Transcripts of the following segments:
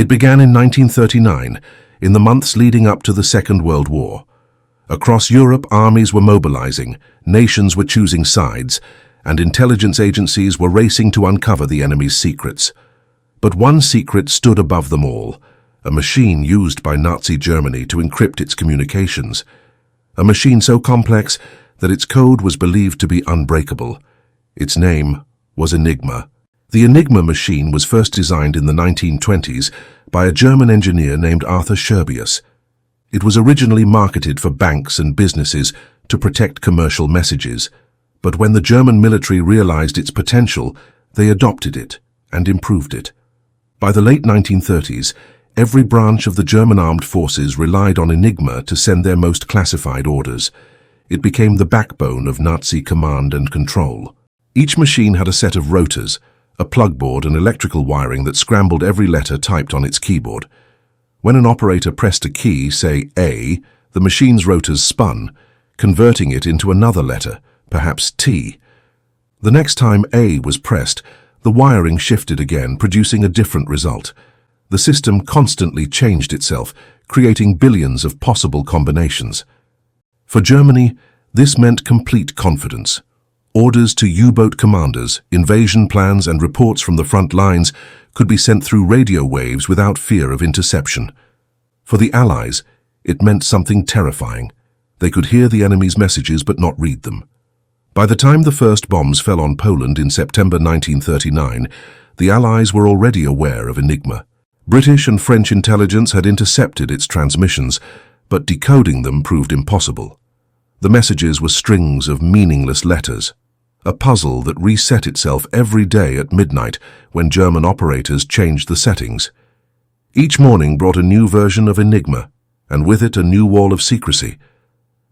It began in 1939, in the months leading up to the Second World War. Across Europe, armies were mobilizing, nations were choosing sides, and intelligence agencies were racing to uncover the enemy's secrets. But one secret stood above them all, a machine used by Nazi Germany to encrypt its communications. A machine so complex that its code was believed to be unbreakable. Its name was Enigma. The Enigma machine was first designed in the 1920s by a German engineer named Arthur Scherbius. It was originally marketed for banks and businesses to protect commercial messages, but when the German military realized its potential, they adopted it and improved it. By the late 1930s, every branch of the German armed forces relied on Enigma to send their most classified orders. It became the backbone of Nazi command and control. Each machine had a set of rotors, a plugboard and electrical wiring that scrambled every letter typed on its keyboard. When an operator pressed a key, say A, the machine's rotors spun, converting it into another letter, perhaps T. The next time A was pressed, the wiring shifted again, producing a different result. The system constantly changed itself, creating billions of possible combinations. For Germany, this meant complete confidence. Orders to U-boat commanders, invasion plans and reports from the front lines could be sent through radio waves without fear of interception. For the Allies, it meant something terrifying. They could hear the enemy's messages but not read them. By the time the first bombs fell on Poland in September 1939, the Allies were already aware of Enigma. British and French intelligence had intercepted its transmissions, but decoding them proved impossible. The messages were strings of meaningless letters, a puzzle that reset itself every day at midnight when German operators changed the settings. Each morning brought a new version of Enigma, and with it a new wall of secrecy.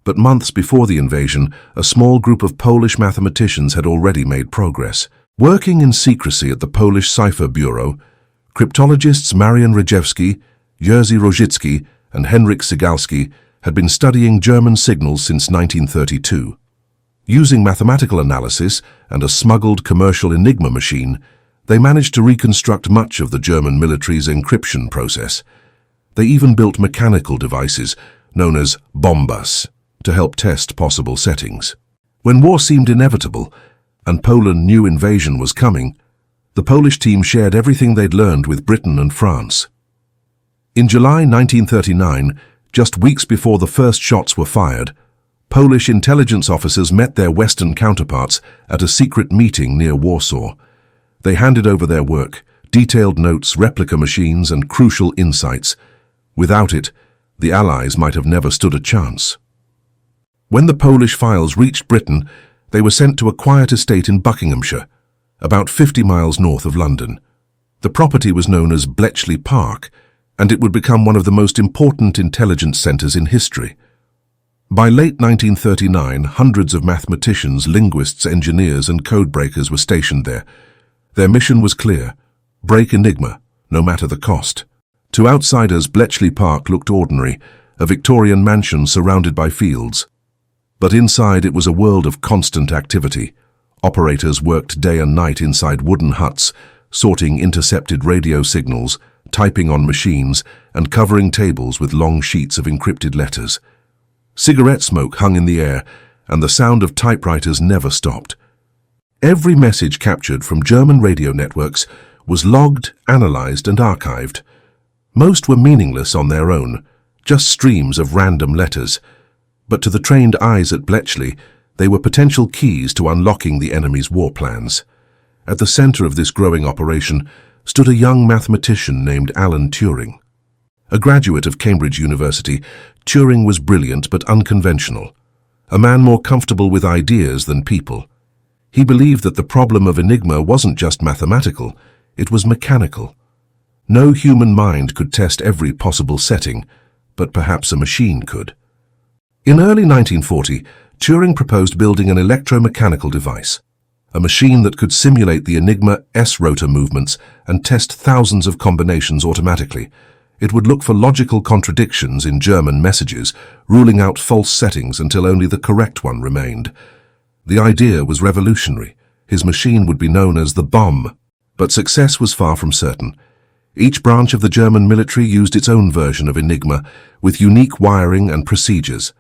But months before the invasion, a small group of Polish mathematicians had already made progress. Working in secrecy at the Polish Cipher Bureau, cryptologists Marian Rejewski, Jerzy Rojicki, and Henryk Sigalski had been studying German signals since 1932. Using mathematical analysis and a smuggled commercial Enigma machine, they managed to reconstruct much of the German military's encryption process. They even built mechanical devices, known as bombas, to help test possible settings. When war seemed inevitable, and Poland knew invasion was coming, the Polish team shared everything they'd learned with Britain and France. In July 1939, just weeks before the first shots were fired, Polish intelligence officers met their Western counterparts at a secret meeting near Warsaw. They handed over their work, detailed notes, replica machines, and crucial insights. Without it, the Allies might have never stood a chance. When the Polish files reached Britain, they were sent to a quiet estate in Buckinghamshire, about 50 miles north of London. The property was known as Bletchley Park, and it would become one of the most important intelligence centres in history. By late 1939, hundreds of mathematicians, linguists, engineers, and codebreakers were stationed there. Their mission was clear: break Enigma, no matter the cost. To outsiders, Bletchley Park looked ordinary, a Victorian mansion surrounded by fields. But inside it was a world of constant activity. Operators worked day and night inside wooden huts, sorting intercepted radio signals, typing on machines, and covering tables with long sheets of encrypted letters. Cigarette smoke hung in the air, and the sound of typewriters never stopped. Every message captured from German radio networks was logged, analyzed, and archived. Most were meaningless on their own, just streams of random letters. But to the trained eyes at Bletchley, they were potential keys to unlocking the enemy's war plans. At the center of this growing operation stood a young mathematician named Alan Turing. A graduate of Cambridge University, Turing was brilliant but unconventional, a man more comfortable with ideas than people. He believed that the problem of Enigma wasn't just mathematical, it was mechanical. No human mind could test every possible setting, but perhaps a machine could. In early 1940, Turing proposed building an electromechanical device, a machine that could simulate the Enigma S-rotor movements and test thousands of combinations automatically. It would look for logical contradictions in German messages, ruling out false settings until only the correct one remained. The idea was revolutionary. His machine would be known as the bomb, but success was far from certain. Each branch of the German military used its own version of Enigma, with unique wiring and procedures.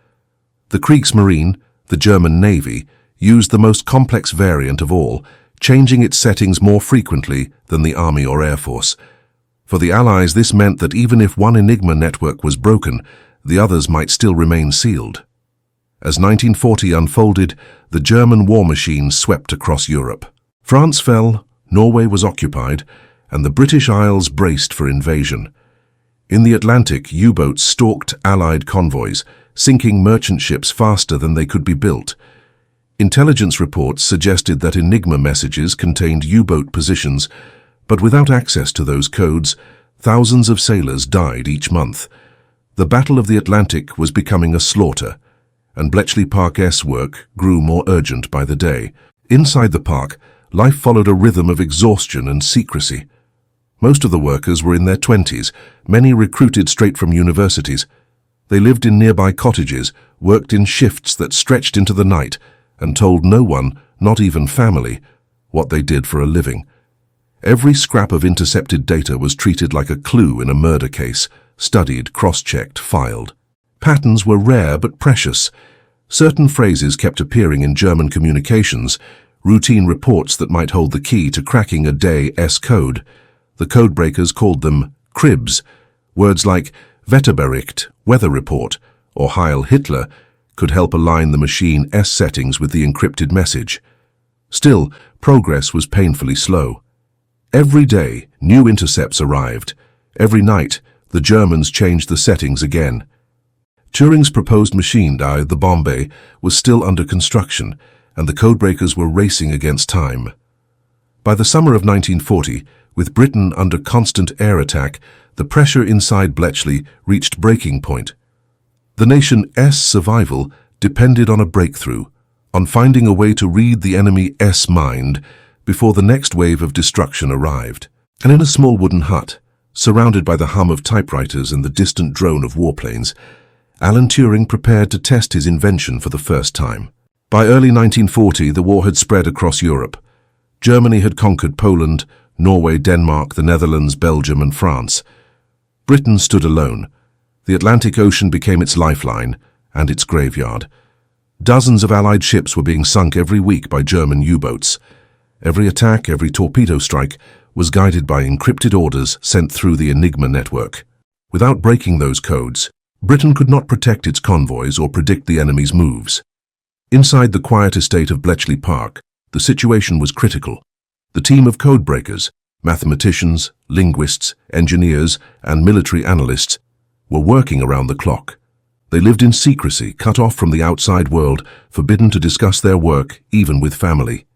The Kriegsmarine, the German Navy, used the most complex variant of all, changing its settings more frequently than the Army or Air Force. For the Allies, this meant that even if one Enigma network was broken, the others might still remain sealed. As 1940 unfolded, the German war machine swept across Europe. France fell, Norway was occupied, and the British Isles braced for invasion. In the Atlantic, U-boats stalked Allied convoys, sinking merchant ships faster than they could be built. Intelligence reports suggested that Enigma messages contained U-boat positions, but without access to those codes, thousands of sailors died each month. The Battle of the Atlantic was becoming a slaughter, and Bletchley Park's work grew more urgent by the day. Inside the park, life followed a rhythm of exhaustion and secrecy. Most of the workers were in their 20s, many recruited straight from universities. They lived in nearby cottages, worked in shifts that stretched into the night, and told no one, not even family, what they did for a living. Every scrap of intercepted data was treated like a clue in a murder case, studied, cross-checked, filed. Patterns were rare but precious. Certain phrases kept appearing in German communications, routine reports that might hold the key to cracking a day's code. The codebreakers called them cribs. Words like Wetterbericht, weather report, or Heil Hitler could help align the machine's settings with the encrypted message. Still, progress was painfully slow. Every day, new intercepts arrived. Every night, the Germans changed the settings again. Turing's proposed machine, the bombe, was still under construction, and the codebreakers were racing against time. By the summer of 1940, with Britain under constant air attack, the pressure inside Bletchley reached breaking point. The nation's survival depended on a breakthrough, on finding a way to read the enemy's mind before the next wave of destruction arrived. And in a small wooden hut, surrounded by the hum of typewriters and the distant drone of warplanes, Alan Turing prepared to test his invention for the first time. By early 1940, the war had spread across Europe. Germany had conquered Poland, Norway, Denmark, the Netherlands, Belgium, and France. Britain stood alone. The Atlantic Ocean became its lifeline and its graveyard. Dozens of Allied ships were being sunk every week by German U-boats. Every attack, every torpedo strike was guided by encrypted orders sent through the Enigma network. Without breaking those codes, Britain could not protect its convoys or predict the enemy's moves. Inside the quiet estate of Bletchley Park, the situation was critical. The team of codebreakers, mathematicians, linguists, engineers, and military analysts, were working around the clock. They lived in secrecy, cut off from the outside world, forbidden to discuss their work, even with family.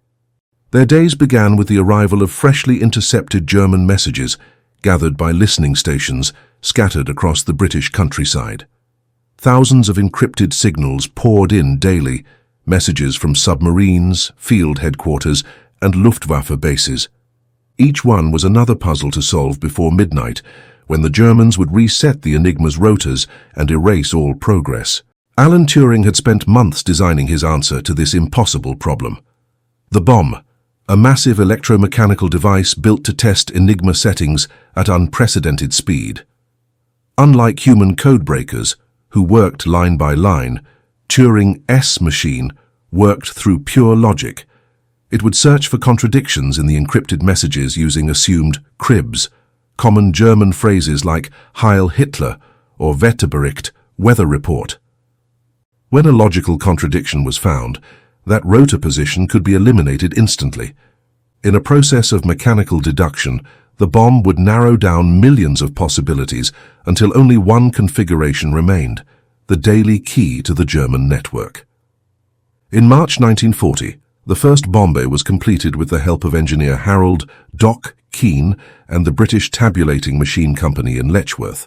Their days began with the arrival of freshly intercepted German messages, gathered by listening stations scattered across the British countryside. Thousands of encrypted signals poured in daily, messages from submarines, field headquarters, and Luftwaffe bases. Each one was another puzzle to solve before midnight, when the Germans would reset the Enigma's rotors and erase all progress. Alan Turing had spent months designing his answer to this impossible problem. The bomb, a massive electromechanical device built to test Enigma settings at unprecedented speed. Unlike human codebreakers, who worked line by line, Turing's machine worked through pure logic. It would search for contradictions in the encrypted messages using assumed cribs, common German phrases like Heil Hitler or Wetterbericht, weather report. When a logical contradiction was found, that rotor position could be eliminated instantly. In a process of mechanical deduction, the bomb would narrow down millions of possibilities until only one configuration remained, the daily key to the German network. In March 1940, the first bombe was completed with the help of engineer Harold Doc Keane and the British Tabulating Machine Company in Letchworth.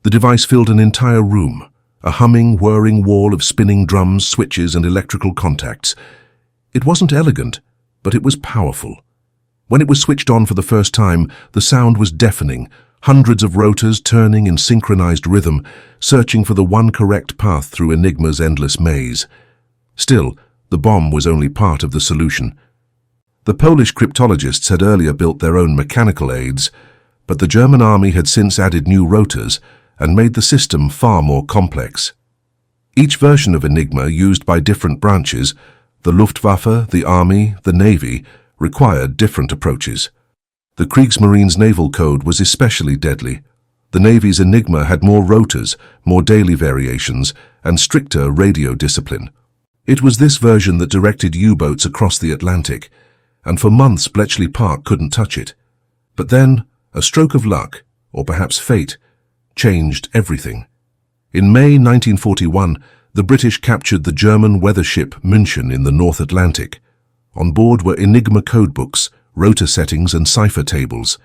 The device filled an entire room, a humming, whirring wall of spinning drums, switches, and electrical contacts. It wasn't elegant, but it was powerful. When it was switched on for the first time, the sound was deafening, hundreds of rotors turning in synchronized rhythm, searching for the one correct path through Enigma's endless maze. Still, the bomb was only part of the solution. The Polish cryptologists had earlier built their own mechanical aids, But the German army had since added new rotors and made the system far more complex. Each version of Enigma used by different branches, the Luftwaffe, the Army, the Navy, required different approaches. The Kriegsmarine's naval code was especially deadly. The Navy's Enigma had more rotors, more daily variations, and stricter radio discipline. It was this version that directed U-boats across the Atlantic, and for months Bletchley Park couldn't touch it. But then, a stroke of luck, or perhaps fate, changed everything. In May 1941, the British captured the German weather ship München in the North Atlantic. On board were Enigma codebooks, rotor settings and cipher tables.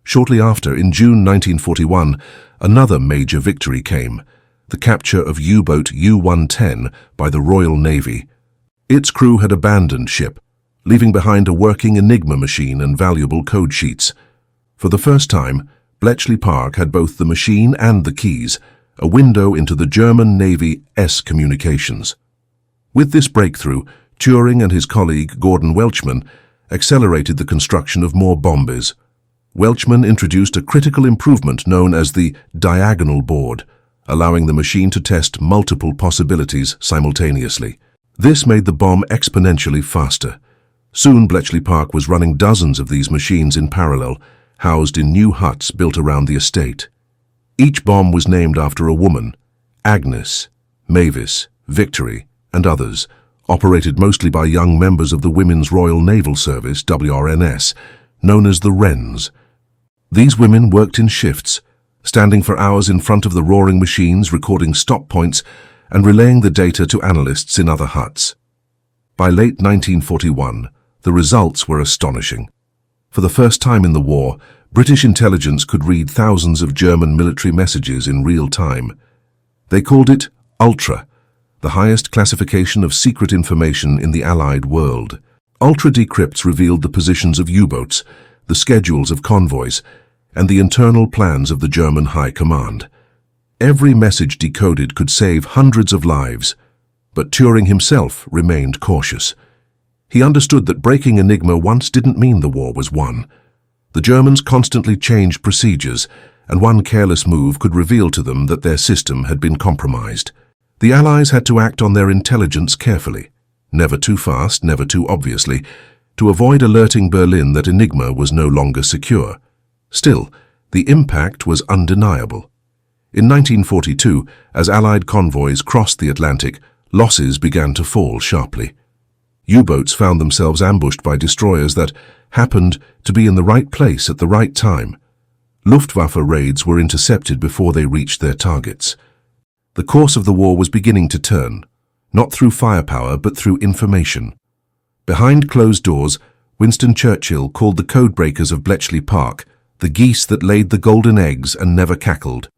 Shortly after, in June 1941, another major victory came, the capture of U-boat U-110 by the Royal Navy. Its crew had abandoned ship, leaving behind a working Enigma machine and valuable code sheets. For the first time, Bletchley Park had both the machine and the keys, a window into the German Navy's communications. With this breakthrough, Turing and his colleague Gordon Welchman accelerated the construction of more bombers. Welchman introduced a critical improvement known as the diagonal board, allowing the machine to test multiple possibilities simultaneously. This made the bomb exponentially faster. Soon Bletchley Park was running dozens of these machines in parallel, housed in new huts built around the estate. Each bomb was named after a woman: Agnes, Mavis, Victory, and others, operated mostly by young members of the Women's Royal Naval Service, WRNS, known as the Wrens. These women worked in shifts, standing for hours in front of the roaring machines, recording stop points and relaying the data to analysts in other huts. By late 1941, the results were astonishing. For the first time in the war, British intelligence could read thousands of German military messages in real time. They called it Ultra, the highest classification of secret information in the Allied world. Ultra decrypts revealed the positions of U-boats, the schedules of convoys, and the internal plans of the German High Command. Every message decoded could save hundreds of lives, but Turing himself remained cautious. He understood that breaking Enigma once didn't mean the war was won. The Germans constantly changed procedures, and one careless move could reveal to them that their system had been compromised. The Allies had to act on their intelligence carefully, never too fast, never too obviously, to avoid alerting Berlin that Enigma was no longer secure. Still, the impact was undeniable. In 1942, as Allied convoys crossed the Atlantic, losses began to fall sharply. U-boats found themselves ambushed by destroyers that happened to be in the right place at the right time. Luftwaffe raids were intercepted before they reached their targets. The course of the war was beginning to turn, not through firepower but through information. Behind closed doors, Winston Churchill called the codebreakers of Bletchley Park the geese that laid the golden eggs and never cackled.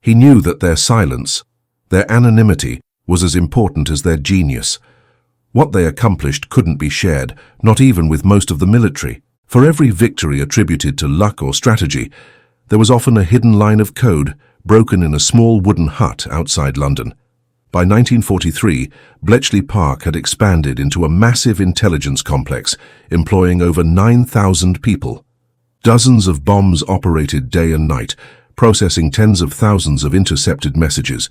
He knew that their silence, their anonymity, was as important as their genius. What they accomplished couldn't be shared, not even with most of the military. For every victory attributed to luck or strategy, there was often a hidden line of code broken in a small wooden hut outside London. By 1943, Bletchley Park had expanded into a massive intelligence complex, employing over 9,000 people. Dozens of bombs operated day and night, processing tens of thousands of intercepted messages.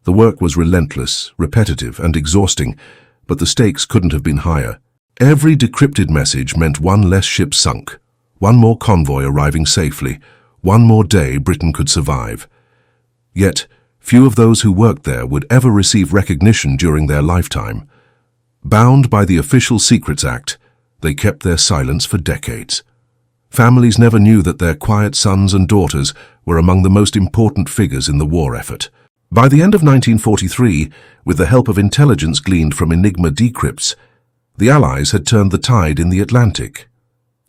The work was relentless, repetitive, and exhausting, but the stakes couldn't have been higher. Every decrypted message meant one less ship sunk, one more convoy arriving safely, one more day Britain could survive. Yet, few of those who worked there would ever receive recognition during their lifetime. Bound by the Official Secrets Act, they kept their silence for decades. Families never knew that their quiet sons and daughters were among the most important figures in the war effort. By the end of 1943, with the help of intelligence gleaned from Enigma decrypts, the Allies had turned the tide in the Atlantic.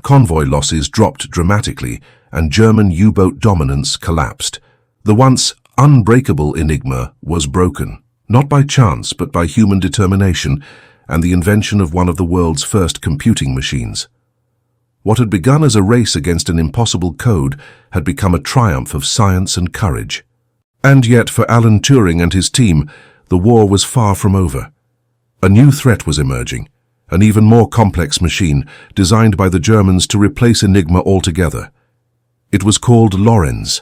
Convoy losses dropped dramatically, and German U-boat dominance collapsed. The once unbreakable Enigma was broken, not by chance but by human determination and the invention of one of the world's first computing machines. What had begun as a race against an impossible code had become a triumph of science and courage. And yet, for Alan Turing and his team, the war was far from over. A new threat was emerging, an even more complex machine designed by the Germans to replace Enigma altogether. It was called Lorenz.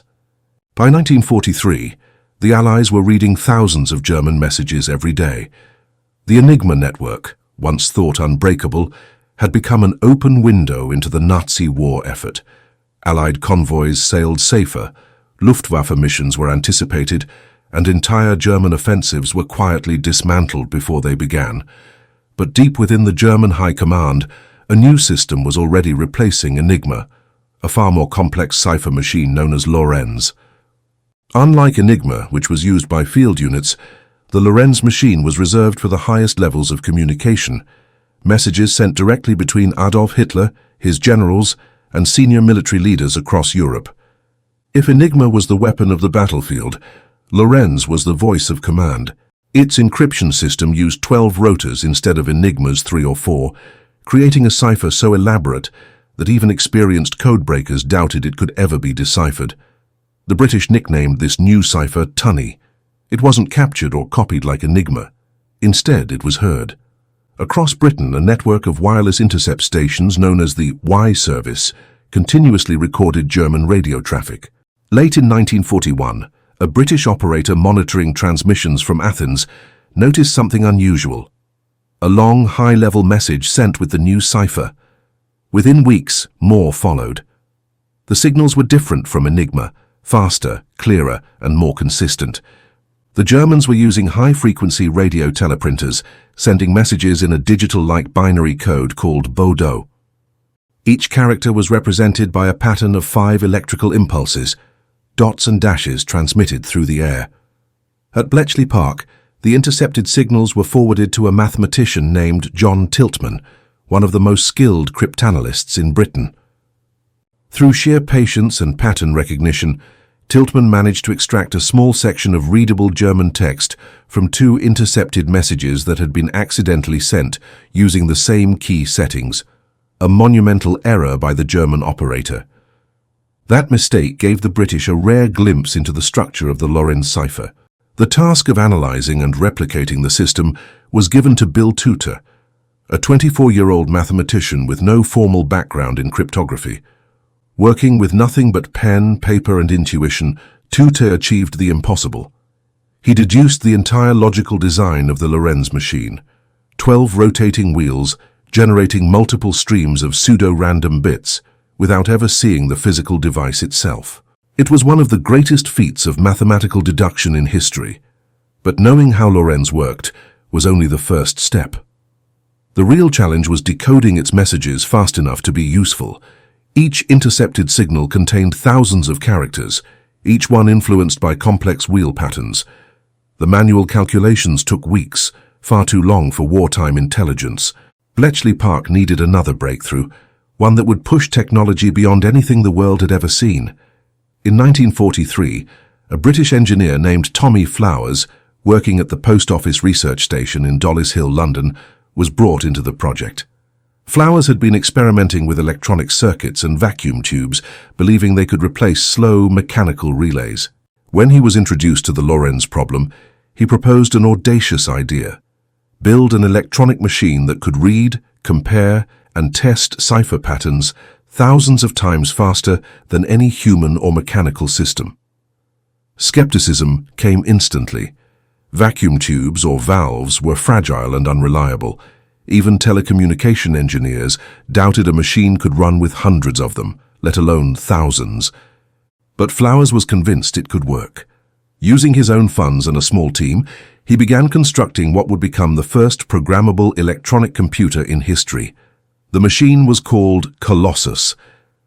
By 1943, the Allies were reading thousands of German messages every day. The Enigma network, once thought unbreakable, had become an open window into the Nazi war effort. Allied convoys sailed safer, Luftwaffe missions were anticipated, and entire German offensives were quietly dismantled before they began. But deep within the German high command, a new system was already replacing Enigma, a far more complex cipher machine known as Lorenz. Unlike Enigma, which was used by field units, the Lorenz machine was reserved for the highest levels of communication, messages sent directly between Adolf Hitler, his generals, and senior military leaders across Europe. If Enigma was the weapon of the battlefield, Lorenz was the voice of command. Its encryption system used 12 rotors instead of Enigma's 3 or 4, creating a cipher so elaborate that even experienced codebreakers doubted it could ever be deciphered. The British nicknamed this new cipher Tunny. It wasn't captured or copied like Enigma. Instead, it was heard. Across Britain, a network of wireless intercept stations known as the Y service continuously recorded German radio traffic. Late in 1941, a British operator monitoring transmissions from Athens noticed something unusual. A long, high-level message sent with the new cipher. Within weeks, more followed. The signals were different from Enigma, faster, clearer, and more consistent. The Germans were using high-frequency radio teleprinters, sending messages in a digital-like binary code called Bodo. Each character was represented by a pattern of 5 electrical impulses, dots and dashes transmitted through the air. At Bletchley Park, the intercepted signals were forwarded to a mathematician named John Tiltman, one of the most skilled cryptanalysts in Britain. Through sheer patience and pattern recognition, Tiltman managed to extract a small section of readable German text from 2 intercepted messages that had been accidentally sent using the same key settings, a monumental error by the German operator. That mistake gave the British a rare glimpse into the structure of the Lorenz cipher. The task of analyzing and replicating the system was given to Bill Tutor, a 24-year-old mathematician with no formal background in cryptography. Working with nothing but pen, paper, and intuition, Tutor achieved the impossible. He deduced the entire logical design of the Lorenz machine, 12 rotating wheels generating multiple streams of pseudo-random bits, without ever seeing the physical device itself. It was one of the greatest feats of mathematical deduction in history, but knowing how Lorenz worked was only the first step. The real challenge was decoding its messages fast enough to be useful. Each intercepted signal contained thousands of characters, each one influenced by complex wheel patterns. The manual calculations took weeks, far too long for wartime intelligence. Bletchley Park needed another breakthrough, one that would push technology beyond anything the world had ever seen. In 1943, a British engineer named Tommy Flowers, working at the Post Office Research Station in Dollis Hill, London, was brought into the project. Flowers had been experimenting with electronic circuits and vacuum tubes, believing they could replace slow, mechanical relays. When he was introduced to the Lorenz problem, he proposed an audacious idea: build an electronic machine that could read, compare, and test cipher patterns thousands of times faster than any human or mechanical system. Skepticism came instantly. Vacuum tubes or valves were fragile and unreliable. Even telecommunication engineers doubted a machine could run with hundreds of them, let alone thousands. But Flowers was convinced it could work. Using his own funds and a small team, he began constructing what would become the first programmable electronic computer in history. The machine was called Colossus.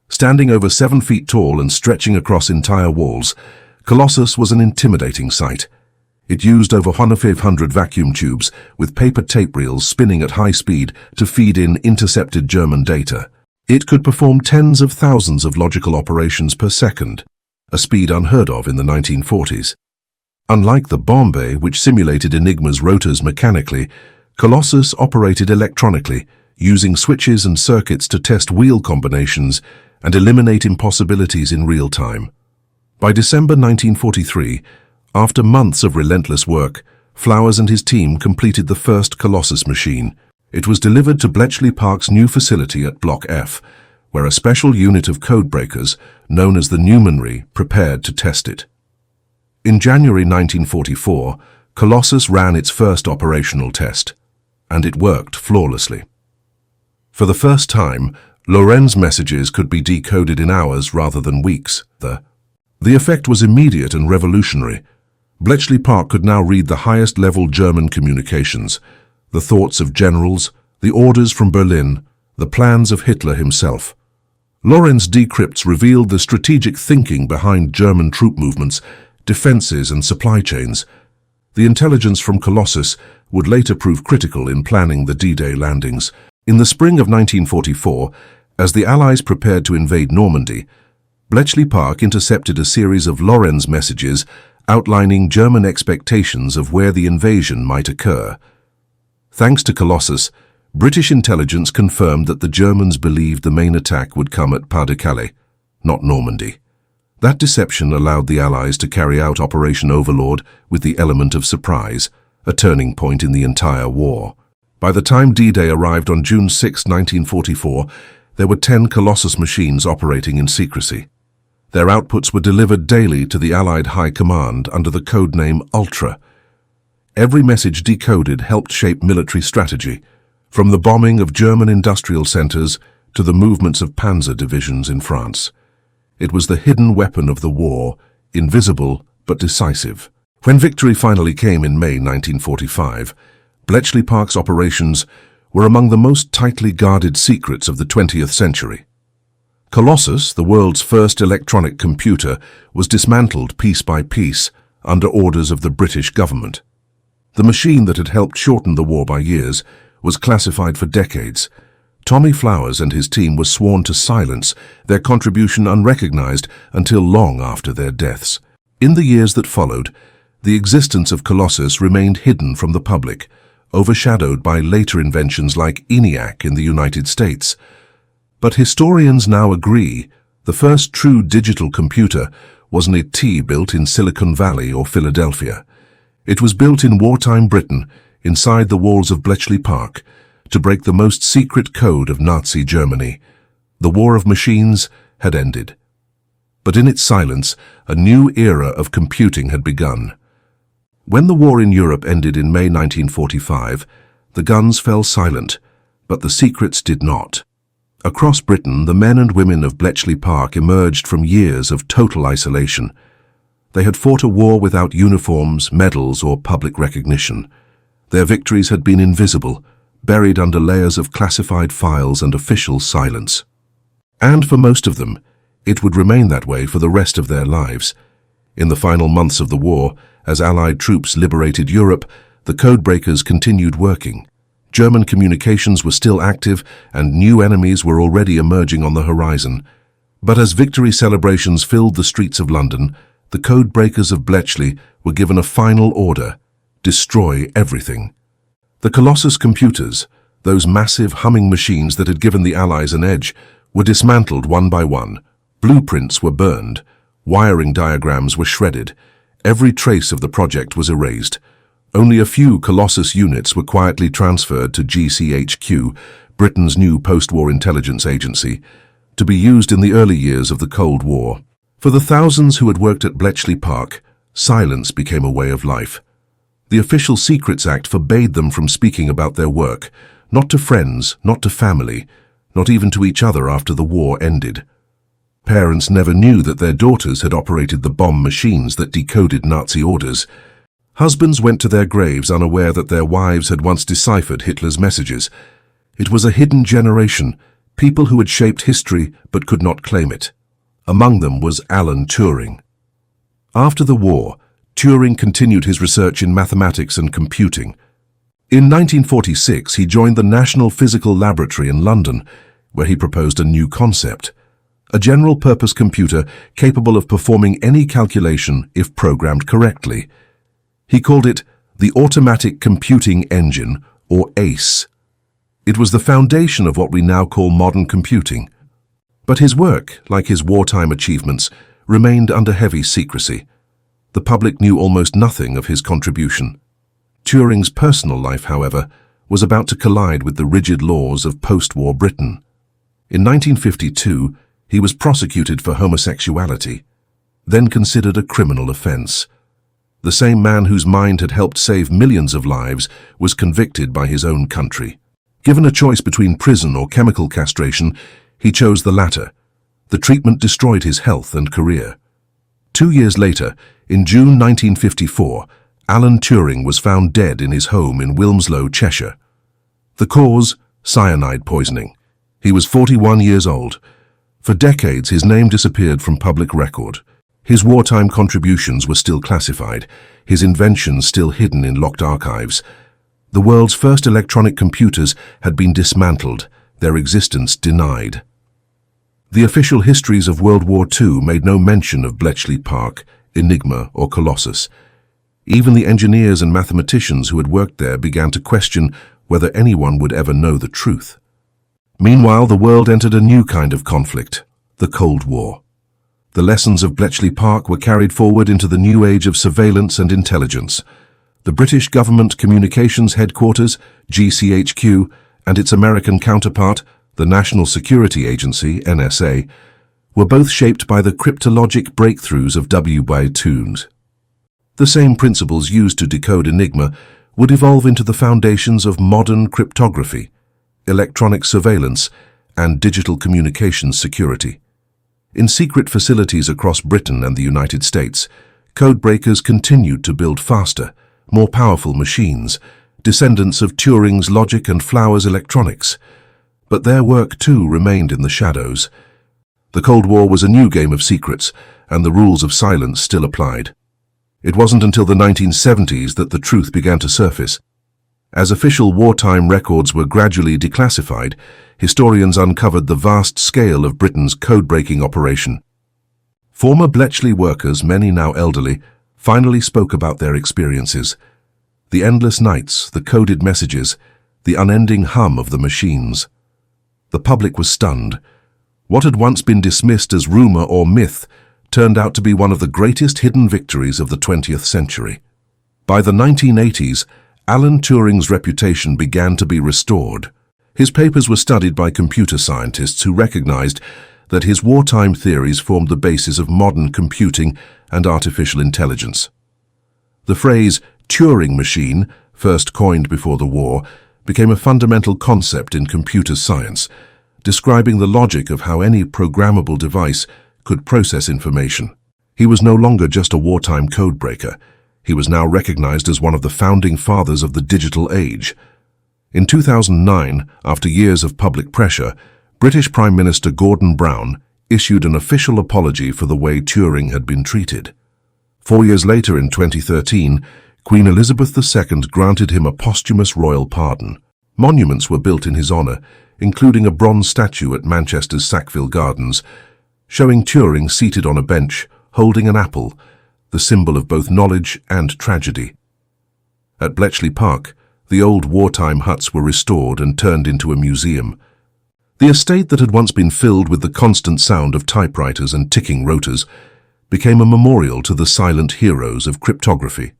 Standing over 7 feet tall and stretching across entire walls, Colossus was an intimidating sight. It used over 1,500 vacuum tubes with paper tape reels spinning at high speed to feed in intercepted German data. It could perform tens of thousands of logical operations per second, a speed unheard of in the 1940s. Unlike the Bombay, which simulated Enigma's rotors mechanically, Colossus operated electronically, using switches and circuits to test wheel combinations and eliminate impossibilities in real time. By December 1943, after months of relentless work, Flowers and his team completed the first Colossus machine. It was delivered to Bletchley Park's new facility at Block F, where a special unit of codebreakers, known as the Numenary, prepared to test it. In January 1944, Colossus ran its first operational test, and it worked flawlessly. For the first time, Lorenz messages could be decoded in hours rather than weeks. The effect was immediate and revolutionary. Bletchley Park could now read the highest-level German communications, the thoughts of generals, the orders from Berlin, the plans of Hitler himself. Lorenz decrypts revealed the strategic thinking behind German troop movements, defenses and supply chains. The intelligence from Colossus would later prove critical in planning the D-Day landings. In the spring of 1944, as the Allies prepared to invade Normandy, Bletchley Park intercepted a series of Lorenz messages outlining German expectations of where the invasion might occur. Thanks to Colossus, British intelligence confirmed that the Germans believed the main attack would come at Pas-de-Calais, not Normandy. That deception allowed the Allies to carry out Operation Overlord with the element of surprise, a turning point in the entire war. By the time D-Day arrived on June 6, 1944, there were 10 Colossus machines operating in secrecy. Their outputs were delivered daily to the Allied High Command under the code name Ultra. Every message decoded helped shape military strategy, from the bombing of German industrial centers to the movements of panzer divisions in France. It was the hidden weapon of the war, invisible but decisive. When victory finally came in May 1945, Bletchley Park's operations were among the most tightly guarded secrets of the 20th century. Colossus, the world's first electronic computer, was dismantled piece by piece under orders of the British government. The machine that had helped shorten the war by years was classified for decades. Tommy Flowers and his team were sworn to silence, their contribution unrecognized until long after their deaths. In the years that followed, the existence of Colossus remained hidden from the public, overshadowed by later inventions like ENIAC in the United States. But historians now agree the first true digital computer wasn't a T built in Silicon Valley or Philadelphia. It was built in wartime Britain, inside the walls of Bletchley Park, to break the most secret code of Nazi Germany. The war of machines had ended. But in its silence, a new era of computing had begun. When the war in Europe ended in May 1945, the guns fell silent, but the secrets did not. Across Britain, the men and women of Bletchley Park emerged from years of total isolation. They had fought a war without uniforms, medals, or public recognition. Their victories had been invisible, buried under layers of classified files and official silence. And for most of them, it would remain that way for the rest of their lives. In the final months of the war, as Allied troops liberated Europe, the codebreakers continued working. German communications were still active, and new enemies were already emerging on the horizon. But as victory celebrations filled the streets of London, the codebreakers of Bletchley were given a final order: destroy everything. The Colossus computers, those massive humming machines that had given the Allies an edge, were dismantled one by one. Blueprints were burned, wiring diagrams were shredded, every trace of the project was erased. Only a few Colossus units were quietly transferred to GCHQ, Britain's new post-war intelligence agency, to be used in the early years of the Cold War. For the thousands who had worked at Bletchley Park, silence became a way of life. The Official Secrets Act forbade them from speaking about their work, not to friends, not to family, not even to each other after the war ended. Parents never knew that their daughters had operated the bomb machines that decoded Nazi orders. Husbands went to their graves unaware that their wives had once deciphered Hitler's messages. It was a hidden generation, people who had shaped history but could not claim it. Among them was Alan Turing. After the war, Turing continued his research in mathematics and computing. In 1946, he joined the National Physical Laboratory in London, where he proposed a new concept: a general-purpose computer capable of performing any calculation if programmed correctly. He called it the Automatic Computing Engine, or ACE. It was the foundation of what we now call modern computing. But his work, like his wartime achievements, remained under heavy secrecy. The public knew almost nothing of his contribution. Turing's personal life, however, was about to collide with the rigid laws of post-war Britain. In 1952, he was prosecuted for homosexuality, then considered a criminal offense. The same man whose mind had helped save millions of lives was convicted by his own country. Given a choice between prison or chemical castration, he chose the latter. The treatment destroyed his health and career. 2 years later, in June 1954, Alan Turing was found dead in his home in Wilmslow, Cheshire. The cause? Cyanide poisoning. He was 41 years old. For decades, his name disappeared from public record. His wartime contributions were still classified, his inventions still hidden in locked archives. The world's first electronic computers had been dismantled, their existence denied. The official histories of World War II made no mention of Bletchley Park, Enigma, or Colossus. Even the engineers and mathematicians who had worked there began to question whether anyone would ever know the truth. Meanwhile, the world entered a new kind of conflict, the Cold War. The lessons of Bletchley Park were carried forward into the new age of surveillance and intelligence. The British Government Communications Headquarters, GCHQ, and its American counterpart, the National Security Agency, NSA, were both shaped by the cryptologic breakthroughs of W.B. The same principles used to decode Enigma would evolve into the foundations of modern cryptography, electronic surveillance, and digital communications security. In secret facilities across Britain and the United States, codebreakers continued to build faster, more powerful machines, descendants of Turing's logic and Flower's electronics. But their work too remained in the shadows. The Cold War was a new game of secrets, and the rules of silence still applied. It wasn't until the 1970s that the truth began to surface. As official wartime records were gradually declassified, historians uncovered the vast scale of Britain's code-breaking operation. Former Bletchley workers, many now elderly, finally spoke about their experiences. The endless nights, the coded messages, the unending hum of the machines. The public was stunned. What had once been dismissed as rumor or myth turned out to be one of the greatest hidden victories of the 20th century. By the 1980s, Alan Turing's reputation began to be restored. His papers were studied by computer scientists who recognized that his wartime theories formed the basis of modern computing and artificial intelligence. The phrase Turing machine, first coined before the war, became a fundamental concept in computer science, describing the logic of how any programmable device could process information. He was no longer just a wartime codebreaker. He was now recognized as one of the founding fathers of the digital age. In 2009, after years of public pressure, British Prime Minister Gordon Brown issued an official apology for the way Turing had been treated. 4 years later, in 2013, Queen Elizabeth II granted him a posthumous royal pardon. Monuments were built in his honor, including a bronze statue at Manchester's Sackville Gardens, showing Turing seated on a bench, holding an apple, the symbol of both knowledge and tragedy. At Bletchley Park, the old wartime huts were restored and turned into a museum. The estate that had once been filled with the constant sound of typewriters and ticking rotors became a memorial to the silent heroes of cryptography.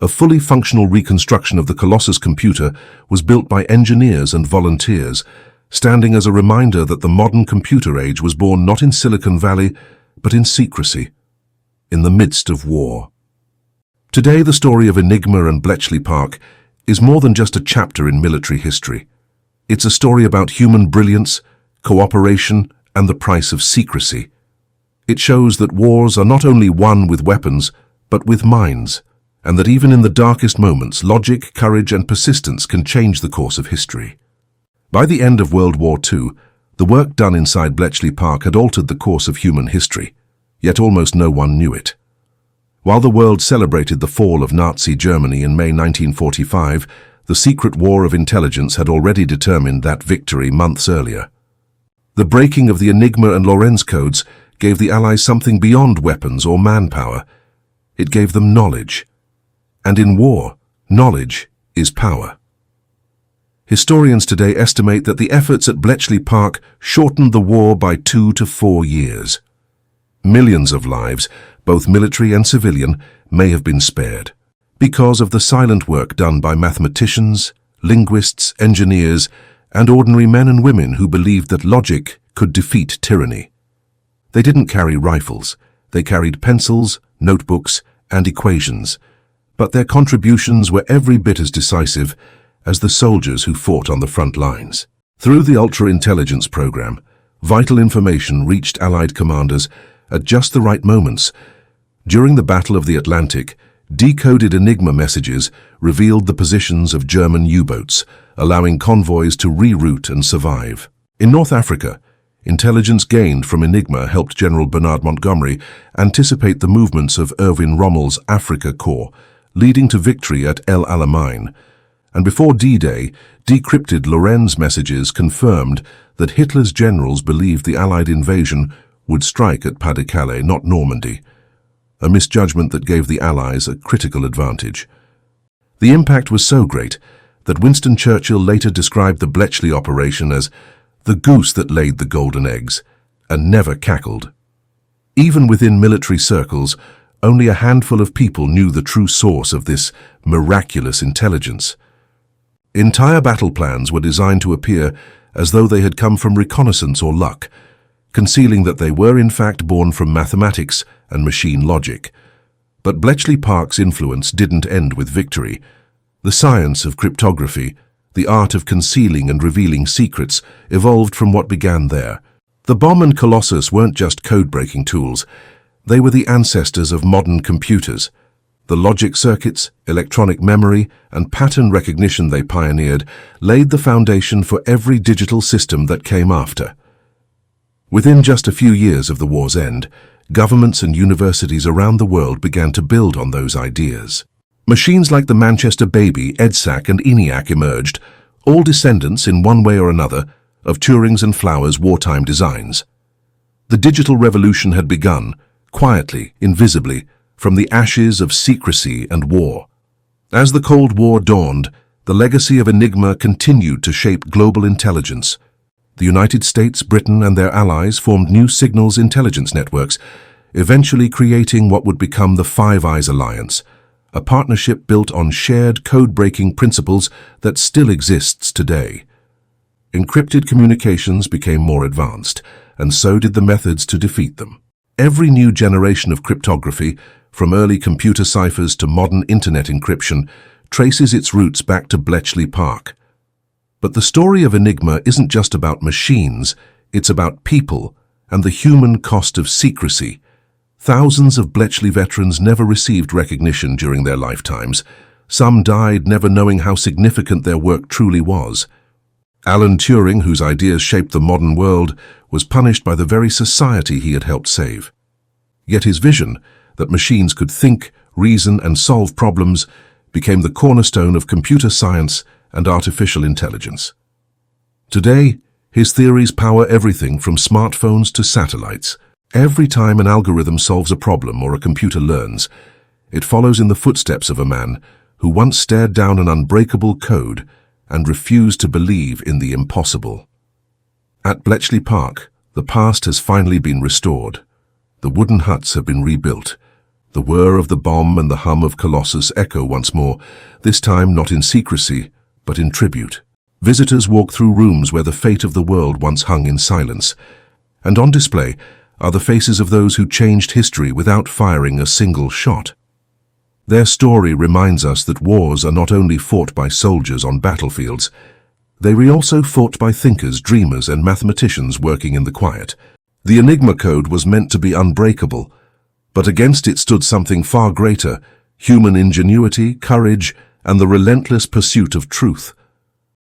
A fully functional reconstruction of the Colossus computer was built by engineers and volunteers, standing as a reminder that the modern computer age was born not in Silicon Valley, but in secrecy, in the midst of war. Today, the story of Enigma and Bletchley Park is more than just a chapter in military history. It's a story about human brilliance, cooperation, and the price of secrecy. It shows that wars are not only won with weapons, but with minds, and that even in the darkest moments, logic, courage, and persistence can change the course of history. By the end of World War II, the work done inside Bletchley Park had altered the course of human history, yet almost no one knew it. While the world celebrated the fall of Nazi Germany in May 1945, the secret war of intelligence had already determined that victory months earlier. The breaking of the Enigma and Lorenz codes gave the Allies something beyond weapons or manpower. It gave them knowledge. And in war, knowledge is power. Historians today estimate that the efforts at Bletchley Park shortened the war by 2 to 4 years. Millions of lives, both military and civilian, may have been spared because of the silent work done by mathematicians, linguists, engineers, and ordinary men and women who believed that logic could defeat tyranny. They didn't carry rifles. They carried pencils, notebooks, and equations, but their contributions were every bit as decisive as the soldiers who fought on the front lines. Through the ultra-intelligence program, vital information reached Allied commanders at just the right moments. During the Battle of the Atlantic, decoded enigma messages revealed the positions of German U-boats, allowing convoys to reroute and survive. In North Africa, intelligence gained from Enigma helped General Bernard Montgomery anticipate the movements of Erwin Rommel's Afrika Korps, leading to victory at El Alamein. And before D-Day, decrypted Lorenz messages confirmed that Hitler's generals believed the Allied invasion would strike at Pas-de-Calais, not Normandy, a misjudgment that gave the Allies a critical advantage. The impact was so great that Winston Churchill later described the Bletchley operation as the goose that laid the golden eggs and never cackled. Even within military circles, only a handful of people knew the true source of this miraculous intelligence. Entire battle plans were designed to appear as though they had come from reconnaissance or luck, concealing that they were in fact born from mathematics and machine logic. But Bletchley Park's influence didn't end with victory. The science of cryptography, the art of concealing and revealing secrets, evolved from what began there. The bomb and Colossus weren't just code-breaking tools. They were the ancestors of modern computers. The logic circuits, electronic memory, and pattern recognition they pioneered laid the foundation for every digital system that came after. Within just a few years of the war's end, governments and universities around the world began to build on those ideas. Machines like the Manchester Baby, EDSAC, and ENIAC emerged, all descendants in one way or another of Turing's and Flower's wartime designs. The digital revolution had begun, quietly, invisibly, from the ashes of secrecy and war. As the Cold War dawned, the legacy of Enigma continued to shape global intelligence. The United States, Britain, and their allies formed new signals intelligence networks, eventually creating what would become the Five Eyes Alliance, a partnership built on shared code-breaking principles that still exists today. Encrypted communications became more advanced, and so did the methods to defeat them. Every new generation of cryptography, from early computer ciphers to modern internet encryption, traces its roots back to Bletchley Park. But the story of Enigma isn't just about machines, it's about people and the human cost of secrecy. Thousands of Bletchley veterans never received recognition during their lifetimes. Some died never knowing how significant their work truly was. Alan Turing, whose ideas shaped the modern world, was punished by the very society he had helped save. Yet his vision, that machines could think, reason, and solve problems, became the cornerstone of computer science and artificial intelligence. Today, his theories power everything from smartphones to satellites. Every time an algorithm solves a problem or a computer learns, it follows in the footsteps of a man who once stared down an unbreakable code and refused to believe in the impossible. At Bletchley Park, the past has finally been restored. The wooden huts have been rebuilt. The whir of the bomb and the hum of Colossus echo once more, this time not in secrecy, but in tribute. Visitors walk through rooms where the fate of the world once hung in silence, and on display are the faces of those who changed history without firing a single shot. Their story reminds us that wars are not only fought by soldiers on battlefields, they were also fought by thinkers, dreamers, and mathematicians working in the quiet. The Enigma code was meant to be unbreakable, but against it stood something far greater: human ingenuity, courage, and the relentless pursuit of truth.